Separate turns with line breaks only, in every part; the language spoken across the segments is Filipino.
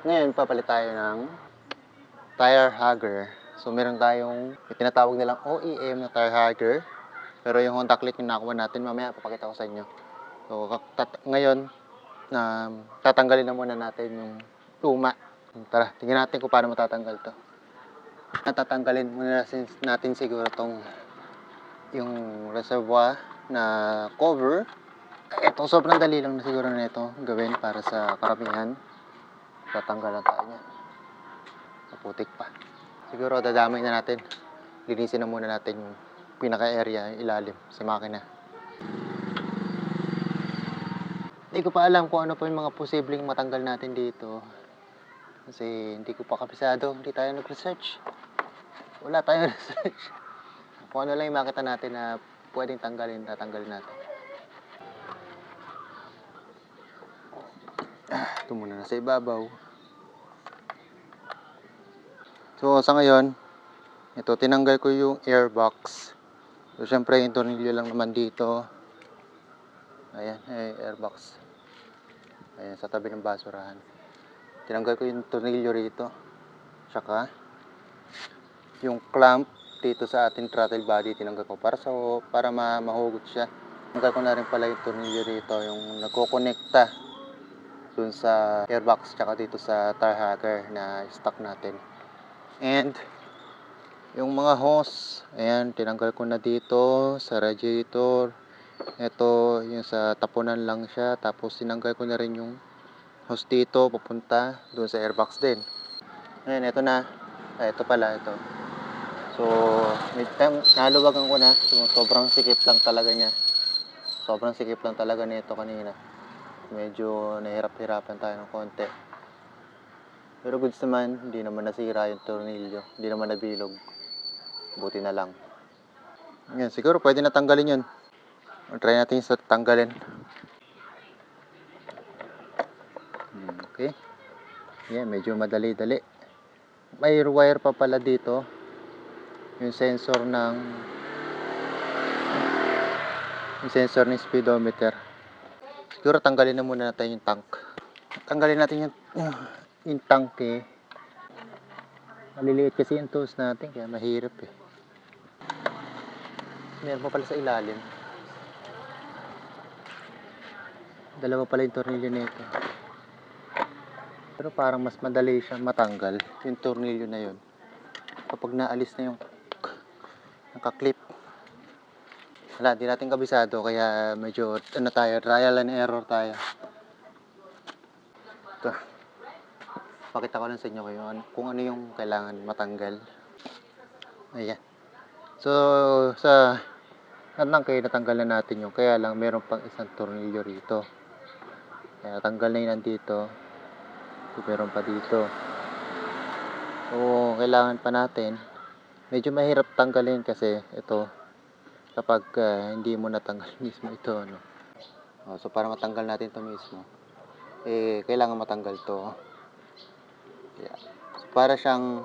Ngayon, papalit tayo ng tire hugger. So, meron tayong tinatawag nilang OEM na tire hugger. Pero yung Honda Click yung nakuha natin, mamaya papakita ko sa inyo. So, ngayon, tatanggalin na muna natin yung luma. Tara, tingnan natin kung paano matatanggal to. Natatanggalin muna natin siguro yung reservoir na cover. Ito, sobrang dali lang na siguro na ito gawin para sa karamihan. Tatanggalan tayo niya. Maputik pa. Siguro dadamay na natin. Linisin na muna natin yung pinaka-area, yung ilalim sa makina. Hindi ko pa alam kung ano pa yung mga posibleng matanggal natin dito. Kasi hindi ko pa kabisado. Hindi tayo nag-research. Wala tayong research. Kung ano lang yung makita natin na pwedeng tanggalin, tatanggalin natin. Ito muna nasa ibabaw. So, sa ngayon, ito, tinanggal ko yung airbox. So, syempre, yung tornilyo lang naman dito. Ayan, airbox. Ayan, sa tabi ng basurahan. Tinanggal ko yung tornilyo rito. Tsaka, yung clamp dito sa ating throttle body, tinanggal ko para mahugot siya. Tinanggal ko na rin pala yung tornilyo rito, yung nagkokonekta dun sa airbox, tsaka dito sa tire hugger na stock natin. And, yung mga hose, ayan, tinanggal ko na dito sa radiator. Ito, yung sa tapunan lang siya. Tapos, tinanggal ko na rin yung hose dito, papunta doon sa airbox din. Ayan, ito na. Ito pala, ito. So, naluwagan ko na. So, sobrang sikip lang talaga niya. Sobrang sikip lang talaga nito kanina. Medyo nahirap-hirapan tayo ng konti. Pero goods naman, hindi naman nasira yung tornilyo. Hindi naman nabilog. Buti na lang. Yan, siguro pwede na tanggalin yun. Try natin sa tanggalin. Okay. Yan, medyo madali-dali. May wire pa pala dito. Yung sensor ng speedometer. Siguro tanggalin na muna natin yung tank. Tanggalin natin yung tank eh. Maliliit kasi yung tools natin, kaya mahirap eh. Meron pa pala sa ilalim. Dalawa pala yung tornilyo nito. Pero parang mas madali siya matanggal yung tornilyo na yun kapag naalis na yung naka-clip. Wala, di natin kabisado, kaya medyo trial and error tayo. Ito, pakita ko lang sa inyo kung ano yung kailangan matanggal. Ayan. So, sa natangkay, natanggal na natin yung, kaya lang meron pang isang tornilyo rito. Kaya tanggal na yun nandito. So, meron pa dito. So, kailangan pa natin. Medyo mahirap tanggalin kasi ito, kapag hindi mo natanggal mismo ito, ano. So, para matanggal natin ito mismo, kailangan matanggal to. Yeah. So, para siyang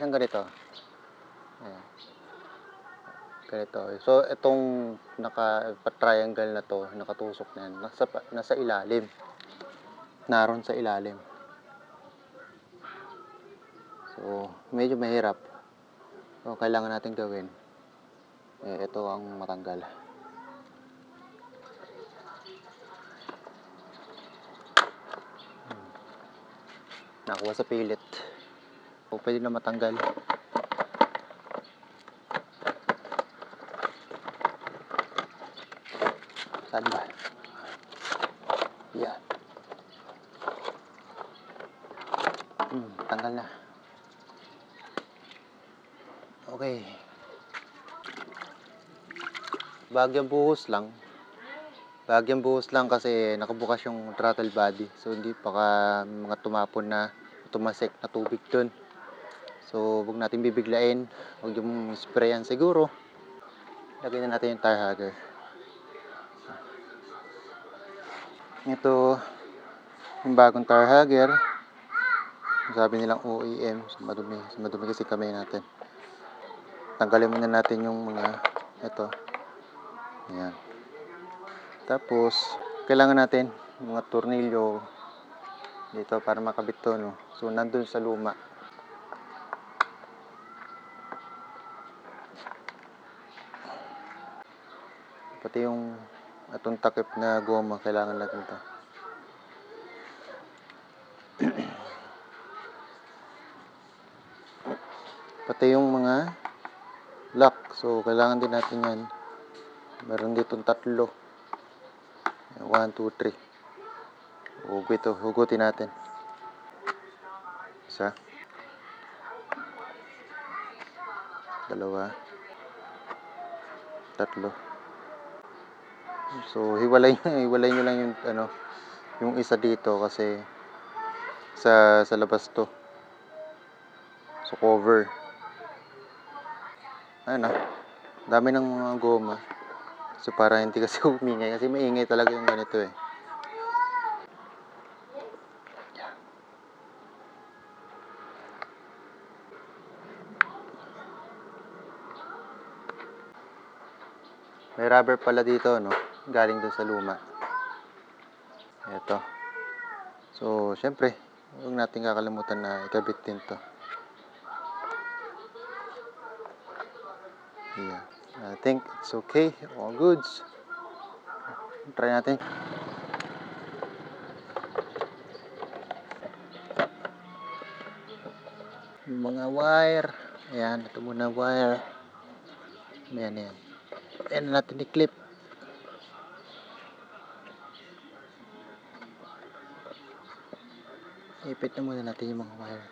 ganito. Ayan. Ganito. So, itong naka-triangle na to, nakatusok na yan, nasa ilalim. Naroon sa ilalim. So, medyo mahirap. So, kailangan natin gawin. Ito ang matanggal. Nakuha sa pilit. So, pwede na matanggal. Saan ba? Yeah. Tanggal na. Okay. Bagyang buhos lang kasi nakabukas yung throttle body. So, hindi baka mga tumapon na tumasik na tubig dun. So, huwag natin bibiglain. Huwag yung sprayan siguro. Lagyan na natin yung tire hugger. Ito, yung bagong tire hugger. Sabi nilang OEM. So, madumi kasi kamay natin. Tanggalin muna natin yung mga ito. Ayan. Tapos, kailangan natin mga tornilyo dito para makabit to, no? So, nandun sa luma. Pati yung atong takip na goma, kailangan natin to. Pati yung mga lock. So, kailangan din natin yan. Meron ditong 3. 1, 2, 3. Hugutin natin. Isa. 2. 3. So, hiwalay nyo lang yung yung isa dito kasi sa labas to. So, cover. Ayun na. Dami ng mga goma. So, para hindi kasi umingay. Kasi maingay talaga yung ganito eh. May rubber pala dito, no? Galing dun sa luma. Ito. So, syempre, huwag natin kakalimutan na ikabit din to. Yeah. I think it's okay. All goods. Try natin. Yung mga wire. Ayan, ito muna wire. Ayan. Ayan na natin i-clip. Ipit na muna natin yung mga wire.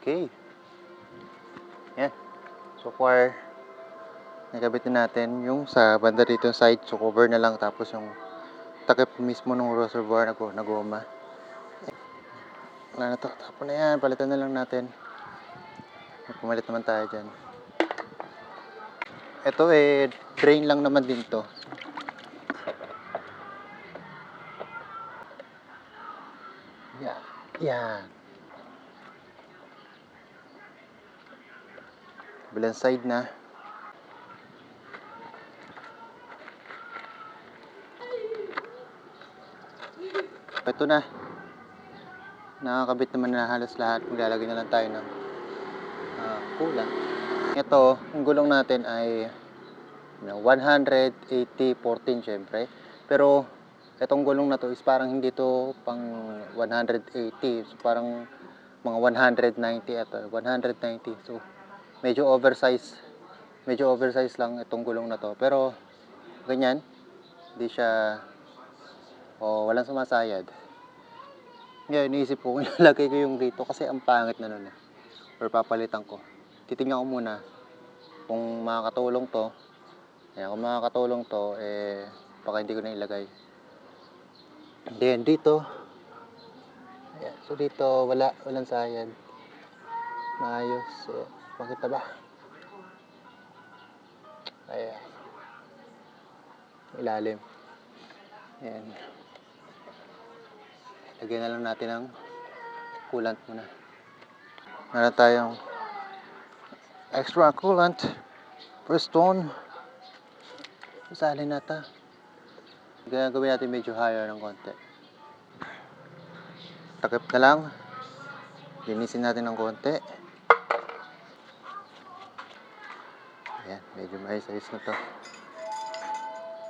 Okay. Yan. So far, nakabit na natin yung sa banda dito yung side. So cover na lang. Tapos yung takip mismo ng reservoir na goma. Wala na to. Tapos na yan. Palitan na lang natin. Pumalit naman tayo dyan. Ito drain lang naman din to. Yan. Bilang side na. Ito na. Nakakabit naman na halos lahat. Maglalagay na lang tayo ng coolant. Ito, yung gulong natin ay 180/14 syempre. Pero itong gulong na to is parang hindi to pang 180. So, parang mga 190 at 190. So, medyo oversize. Medyo oversize lang itong gulong na to. Pero ganyan, hindi siya walang sumasayad. Ngayon, iniisip ko kung ilalagay ko yung dito kasi ang pangit na nun eh. Or papalitan ko. Titingnan ko muna kung makakatulong to. Ayan, kung makakatulong to, baka hindi ko na ilagay. Then, dito. Ayan, so dito, walang sayad. Maayos. So, makita ba? Ayan. Ilalim. Ayan. Lagyan na lang natin ng coolant muna. Meron tayong extra coolant. First one. Salin nata. Gagawin natin medyo higher ng konti. Takip na lang. Linisin natin ng konti. Ayan, medyo maayos-ayos na to.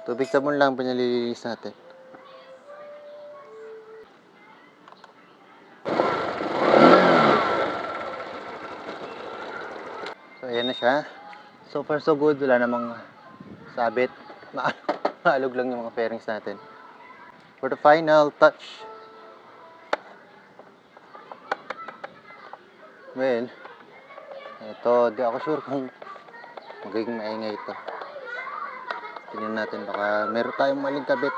Tubig sabon lang pinalilinis natin. So, ayan na siya. So far so good. Wala namang sabit. Maalog lang yung mga fairings natin. For the final touch. Well, ito, di ako sure kung magiging maingay ito. Tingnan natin, baka meron tayong maling kabit.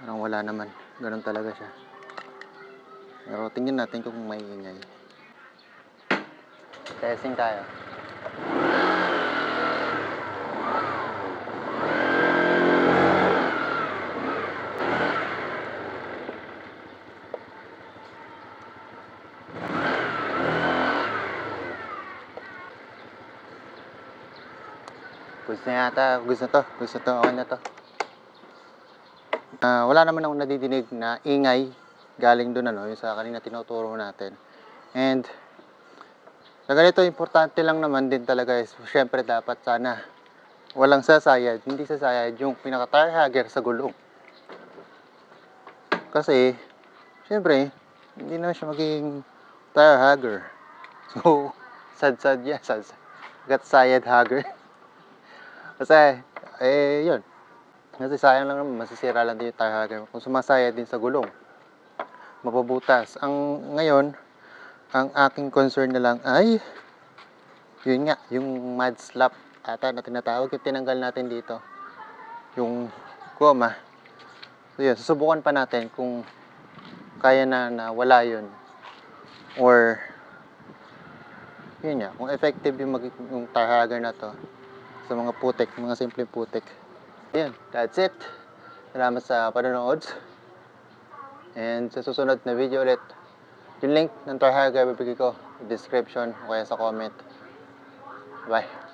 Parang wala naman. Ganun talaga siya. Pero tingnan natin kung maingay. Testing tayo. Gusto na yata. Gusto to. Gusto to. Okay na to. Wala naman akong nadidinig na ingay galing doon ano, yung sa kanina tinuturo natin. And sa ganito, importante lang naman din talaga is syempre dapat sana walang sasayad, hindi sasayad yung pinaka-tire hugger sa gulong. Kasi syempre hindi naman siya magiging tire hugger. So sad-sad yan, sad-sad. Got sayad hugger. Kasi yun. Kasi sayang lang naman, masisira lang din yung tire hugger kung sumasayad din sa gulong. Mapabutas. Ngayon, ang aking concern na lang ay yun nga, yung mud slap ata na tinatawag, yung tinanggal natin dito. Yung goma. So yun, susubukan pa natin kung kaya na wala yun. Or yun nga, kung effective yung tire hugger na to sa mga putik, mga simpleng putik. Ayun, that's it. Salamat sa panonood. And sa susunod na video ulit, yung link ng tire hugger bibigay ko sa description o kaya sa comment. Bye.